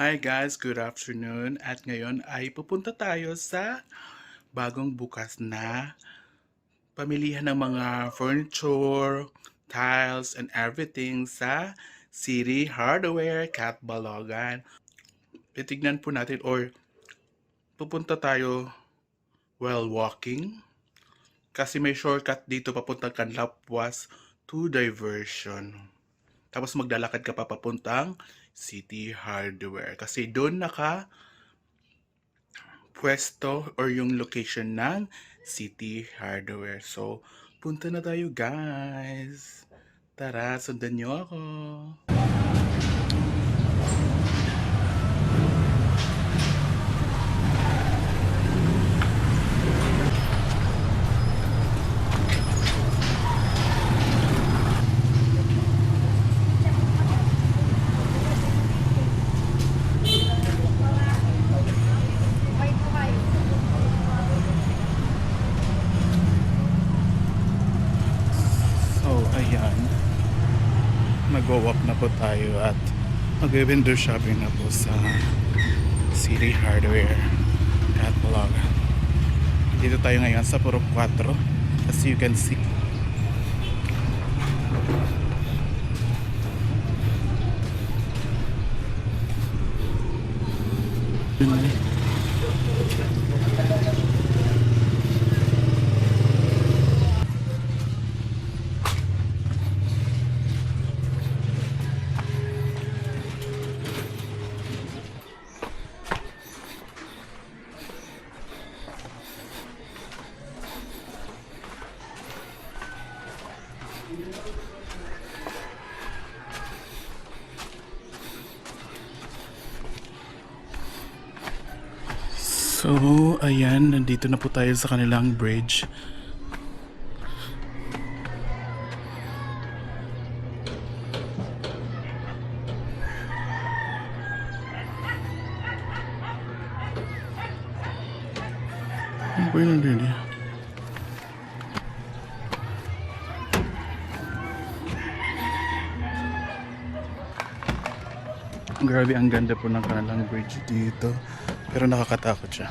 Hi guys, good afternoon. At ngayon ay pupunta tayo sa bagong bukas na pamilihan ng mga furniture, tiles, and everything sa City Hardware, Catbalogan. Titignan po natin or pupunta tayo while walking kasi may shortcut dito papuntang Canlapuas to Diversion. Tapos maglalakad ka pa papuntang City Hardware kasi doon pwesto or yung location ng City Hardware. So, punta na tayo guys. Tara, sundan niyo ako. So, ayan. Mag-walk na po tayo at mag-window shopping na po sa City Hardware at Bulaga. Dito tayo ngayon sa Puro 4 as you can see. So, ayan, nandito na po tayo sa kanilang bridge. Ano ba yun din? Grabe, ang ganda po ng kanilang bridge dito. Pero nakakatakot siya.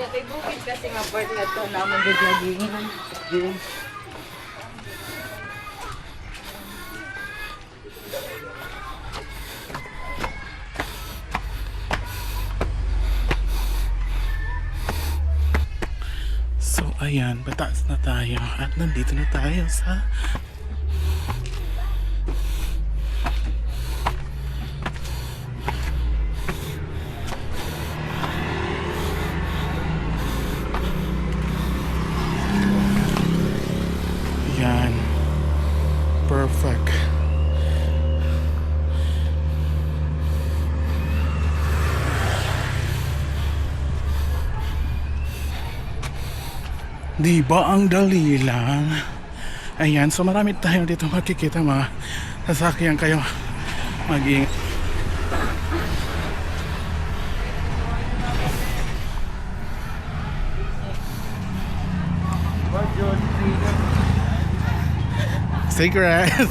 Kay bukid kasi nga part nga ito naman din nagingan. So ayan, pataas na tayo at nandito na tayo sa yan. Perfect. Di ba ang dali lang? Ayan, so marami tayo dito makikita mga sasakyan kayo mag-iingat. Cigarettes.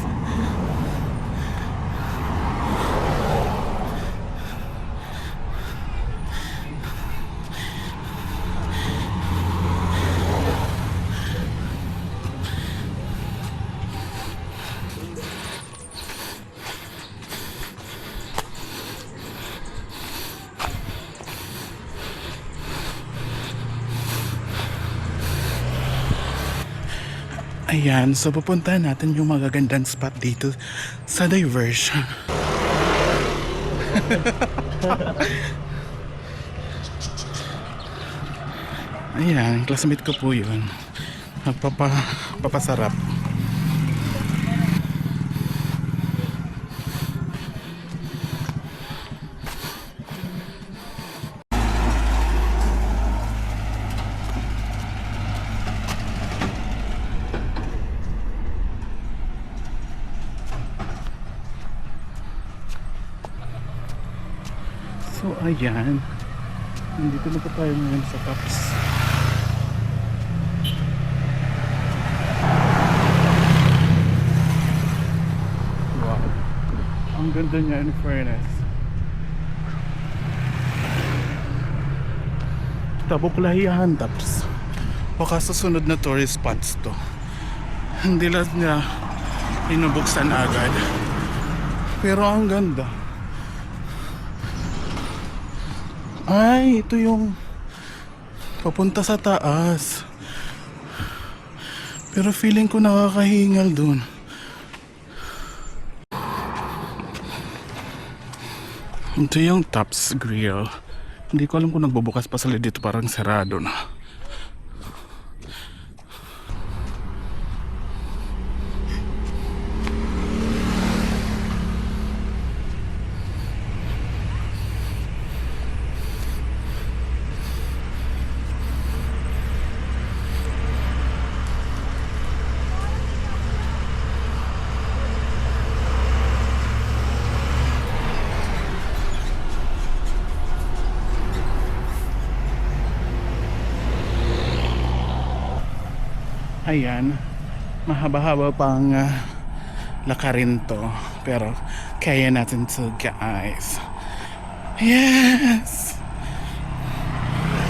Ayan, so pupuntahan natin yung magagandang spot dito sa Diversion. Ayan, classmate ko po yun. Papasarap. So ayan, nandito na po tayo ngayon sa Tops. Wow, ang ganda niya, in fairness. Tabuklahiyahan Tops. Baka susunod na tourist spots to. Hindi lang nila inubuksan agad. Pero ang ganda. Ay, ito yung papunta sa taas. Pero feeling ko nakakahingal dun. Ito yung Tops Grill. Hindi ko alam kung nagbubukas pa sila dito, parang sarado na. Ayan, mahaba-haba pang lakarin to, pero kaya natin to, guys. Yes!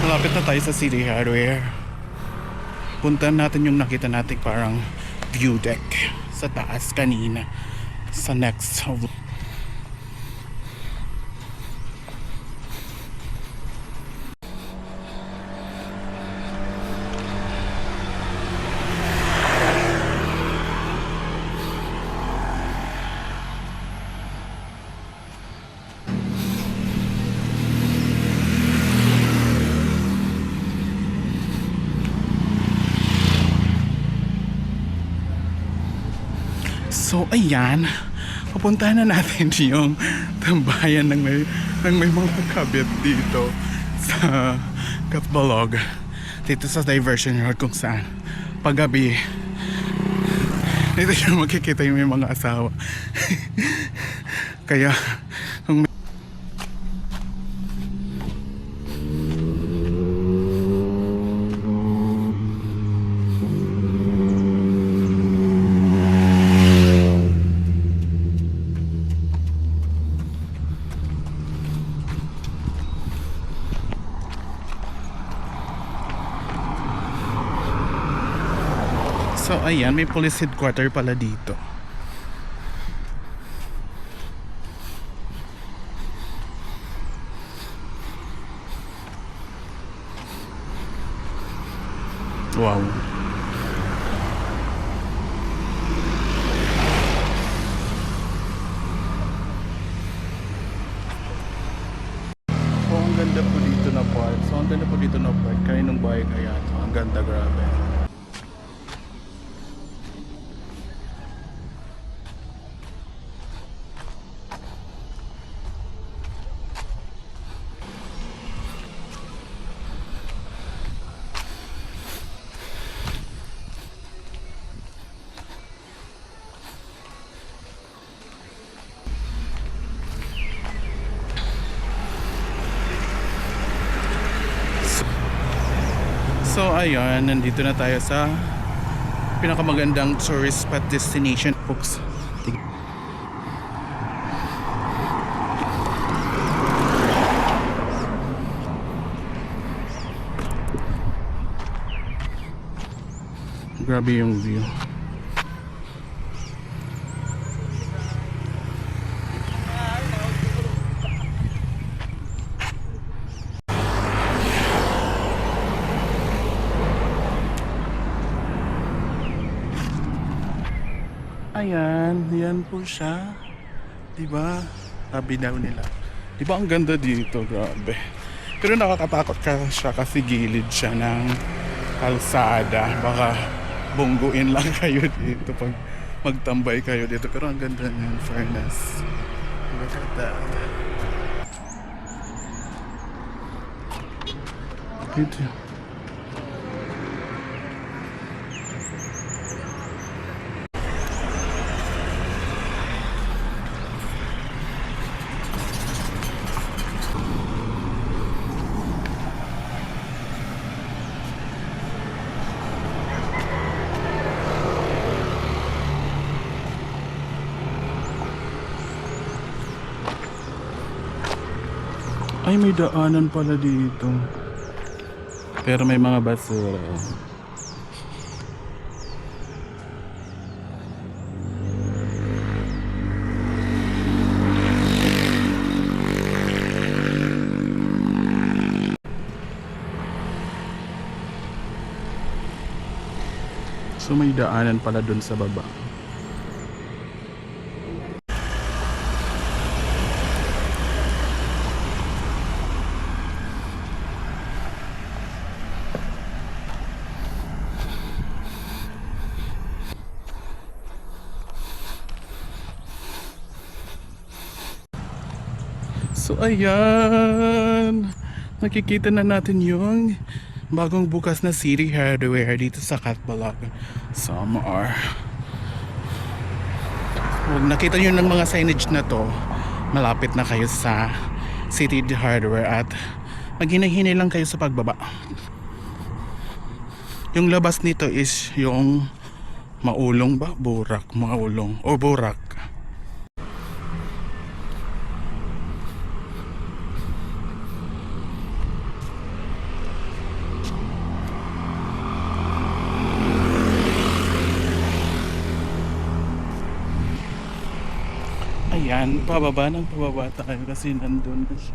Malapit na tayo sa City Hardware. Puntahan natin yung nakita natin parang view deck sa taas kanina sa next. So ayan, pupuntahan na natin yung tambayan ng may mga kabit dito sa Katbalog, dito sa diversion road kung saan paggabi dito yung makikita yung may mga asawa. Kaya kung so ayan, may police headquarter pala dito. Wow. So ang ganda po dito na park. So ang ganda po dito na park. Kaninong bahay kaya to? Ang ganda, grabe. So ayun, nandito na tayo sa pinakamagandang tourist spot destination. Oops. Grabe yung view. Ayan, yan po siya. Diba? Sabi daw nila. Diba ang ganda dito, grabe. Pero nakakatakot ka siya kasi gilid siya ng kalsada. Baka bungguin lang kayo dito pag magtambay kayo dito. Pero ang ganda ng fairness. Look at that. Ito. Ay, may daanan pala dito. Pero may mga basura. So may daanan pala dun sa baba. So ayan, nakikita na natin yung bagong bukas na City Hardware dito sa Catbalogue, Samar. Kung nakita nyo ng mga signage na to, malapit na kayo sa City Hardware at maghinay-hinay lang kayo sa pagbaba. Yung labas nito is yung Maulong ba? Burak, Maulong o Burak. Ayan, pababa tayo kasi nandun na siya.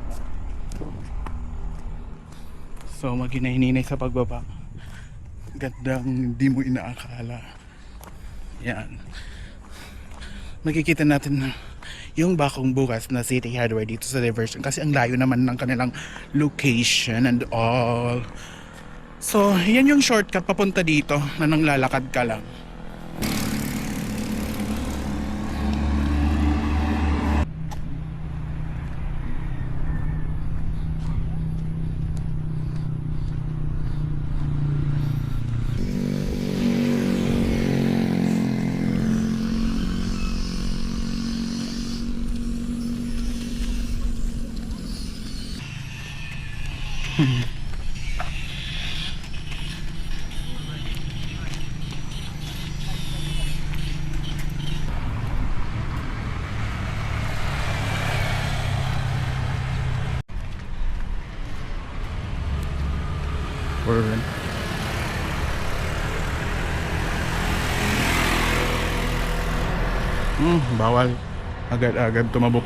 So maghinay-hinay sa pagbaba. Gandang di mo inaakala. Yan. Makikita natin yung bakong bukas na City Hardware dito sa Diversion kasi ang layo naman ng kanilang location and all. So yan yung shortcut papunta dito na nanglalakad ka lang. Bawal agad-agad tumabok.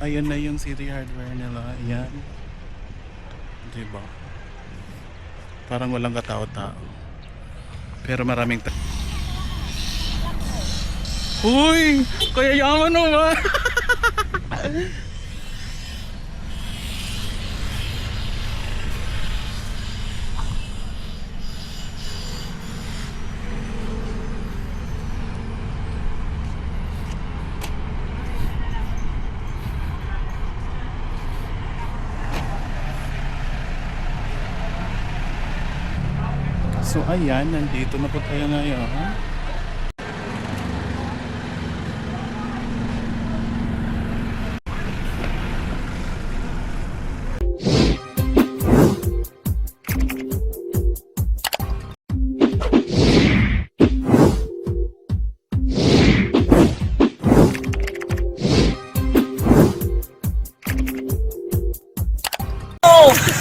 Ayan na yung City Hardware nila. Ayan. Diba? Parang walang katao-tao. Pero maraming Uy! Kaya yaman naman! So ayan, nandito na po tayo ngayon.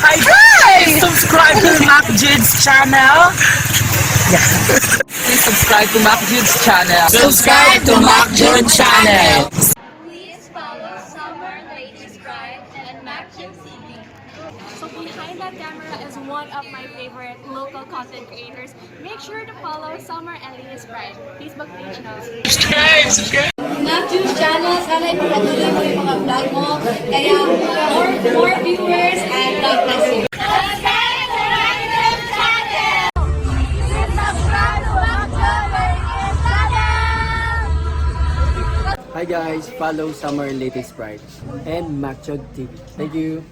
Hi guys! Subscribe to Mac Jude's channel. Please subscribe to Mac Jude's channel. Subscribe to Mac Jude channel. Please follow Summer Ladies Drive and Maxim TV. So behind that camera is one of my favorite local content creators, make sure to follow Summer and Linis Pride Facebook page now. Mag-June channel, sana ipagpatuloy mo yung mga vlog mo. Kaya more viewers and God bless you. Hi guys, follow Summer Latest Pride and Macchod TV. Thank you.